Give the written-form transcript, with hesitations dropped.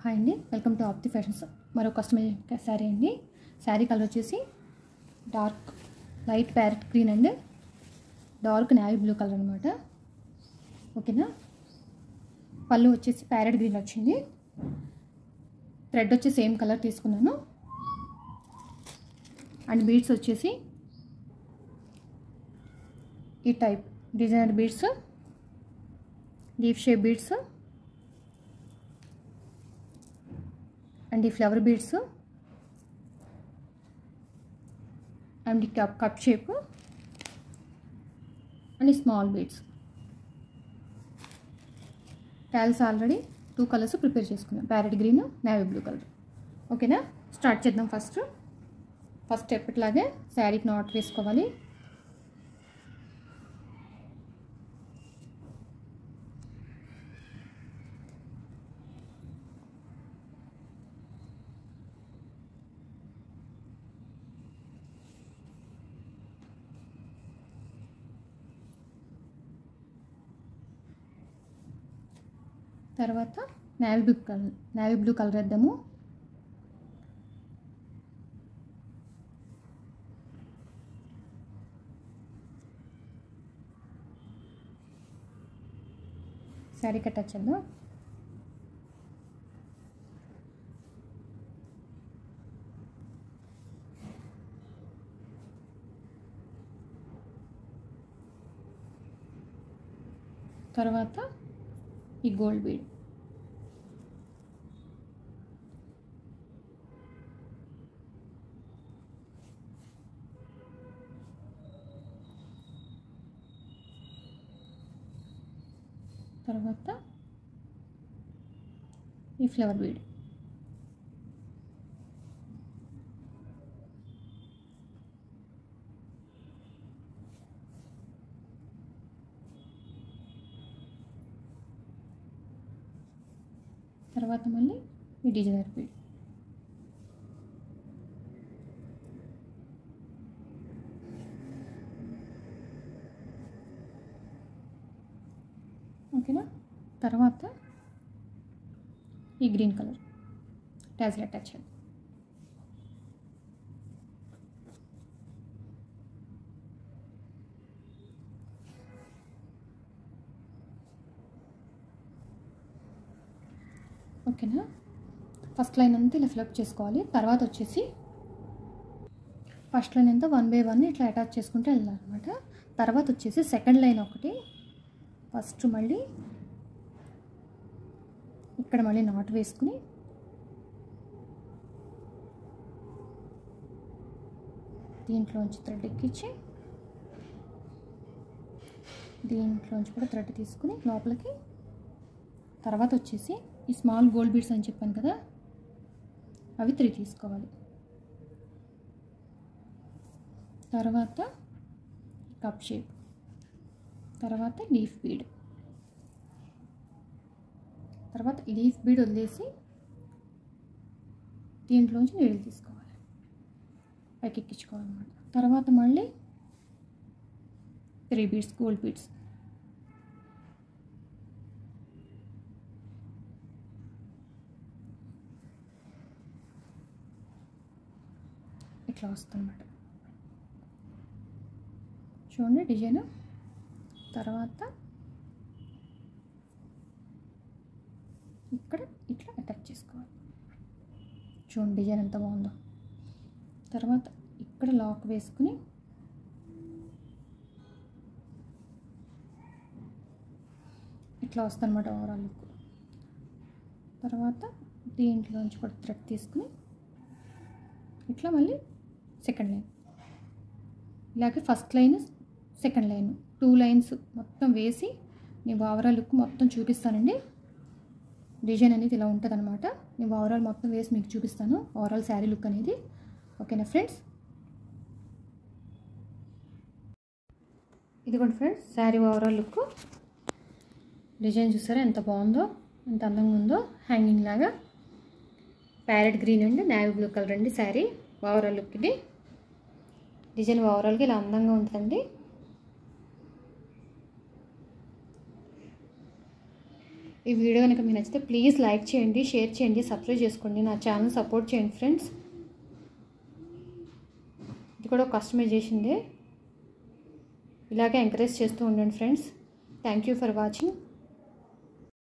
Hi అండి, welcome to Aapti fashions. మరో customise sari అండి. శారీ కలర్ వచ్చేసి dark light parrot green and dark navy blue colour అనమాట. ఓకేనా. పళ్ళు వచ్చేసి ప్యారెట్ గ్రీన్ వచ్చింది. థ్రెడ్ వచ్చి సేమ్ కలర్ తీసుకున్నాను. అండ్ బీడ్స్ వచ్చేసి ఈ type designer beads, leaf shape beads and ఈ ఫ్లవర్ బీడ్స్ అండ్ ఈ కప్ షేప్ అండ్ ఈ small beads. Tassels already 2 colours prepare చేసుకున్నాం, parrot green, navy blue colour. ఓకేనా. స్టార్ట్ చేద్దాం. ఫస్ట్ ఎప్పటిలాగే శారీకి నాట్ వేసుకోవాలి. తర్వాత నేవీ బ్లూ కలర్ వేద్దాము. శారీకి అటాచ్ చేద్దాం. తర్వాత ఈ గోల్డ్ బీడ్, తర్వాత ఈ ఫ్లవర్ బీడ్, తర్వాత మళ్ళీ ఈ డిజైనర్ బీడ్. ఓకేనా. తర్వాత ఈ గ్రీన్ కలర్ టాజిల్ అటాచ్ చేయాలి. ఓకేనా. ఫస్ట్ లైన్ అంతా ఇలా ఫిలప్ చేసుకోవాలి. తర్వాత వచ్చేసి ఫస్ట్ లైన్ అంతా 1 by 1 ఇట్లా అటాచ్ చేసుకుంటూ వెళ్ళాలన్నమాట. తర్వాత వచ్చేసి సెకండ్ లైన్ ఒకటి ఫస్ట్ మళ్ళీ ఇక్కడ మళ్ళీ నాట్ వేసుకుని దీంట్లోంచి థ్రెడ్ ఎక్కించి దీంట్లోంచి కూడా థ్రెడ్ తీసుకుని లోపలికి. తర్వాత వచ్చేసి ఈ స్మాల్ గోల్డ్ బీడ్స్ అని చెప్పాను కదా, అవి 3 తీసుకోవాలి. తర్వాత కప్ షేప్, తర్వాత లీఫ్ బీడ్, తర్వాత లీఫ్ బీడ్ వదిలేసి దీంట్లోంచి నీళ్ళు తీసుకోవాలి, పైకి ఎక్కించుకోవాలన్నమాట. తర్వాత మళ్ళీ 3 బీడ్స్ గోల్డ్ బీడ్స్, ఇట్లా వస్తుందన్నమాట. చూడండి డిజైన్. తర్వాత ఇక్కడ ఇట్లా అటాచ్ చేసుకోవాలి. చూడండి డిజైన్ ఎంత బాగుందో. తర్వాత ఇక్కడ లాక్ వేసుకుని ఇట్లా వస్తుందన్నమాట ఓవరాల్ లుక్. తర్వాత దీంట్లోంచి కూడా థ్రెడ్ తీసుకుని ఇట్లా మళ్ళీ సెకండ్ లైన్, ఇలాగే first line second line 2 lines మొత్తం వేసి నేను ఓవరాల్ లుక్ మొత్తం చూపిస్తానండి. డిజైన్ అనేది ఇలా ఉంటుంది అనమాట. నేను ఓవరాల్ మొత్తం వేసి మీకు చూపిస్తాను, ఓవరాల్ శారీ లుక్ అనేది. ఓకేనా ఫ్రెండ్స్. ఇదిగోండి friends sari overall look. Design చూసారా ఎంత బాగుందో, ఎంత అందంగా ఉందో. హ్యాంగింగ్ లాగా parrot green and navy blue colour అండి శారీ ఓవరాల్ లుక్. ఇది డిజైన్ ఓవరాల్గా ఇలా అందంగా ఉంటుందండి. ఈ వీడియో కనుక మీకు నచ్చితే ప్లీజ్ లైక్ చేయండి, షేర్ చేయండి, సబ్స్క్రైబ్ చేసుకోండి, నా ఛానల్ సపోర్ట్ చేయండి ఫ్రెండ్స్. ఇది కూడా కస్టమైజేషన్దే. ఇలాగే ఎంకరేజ్ చేస్తూ ఉండండి friends. Thank you for watching.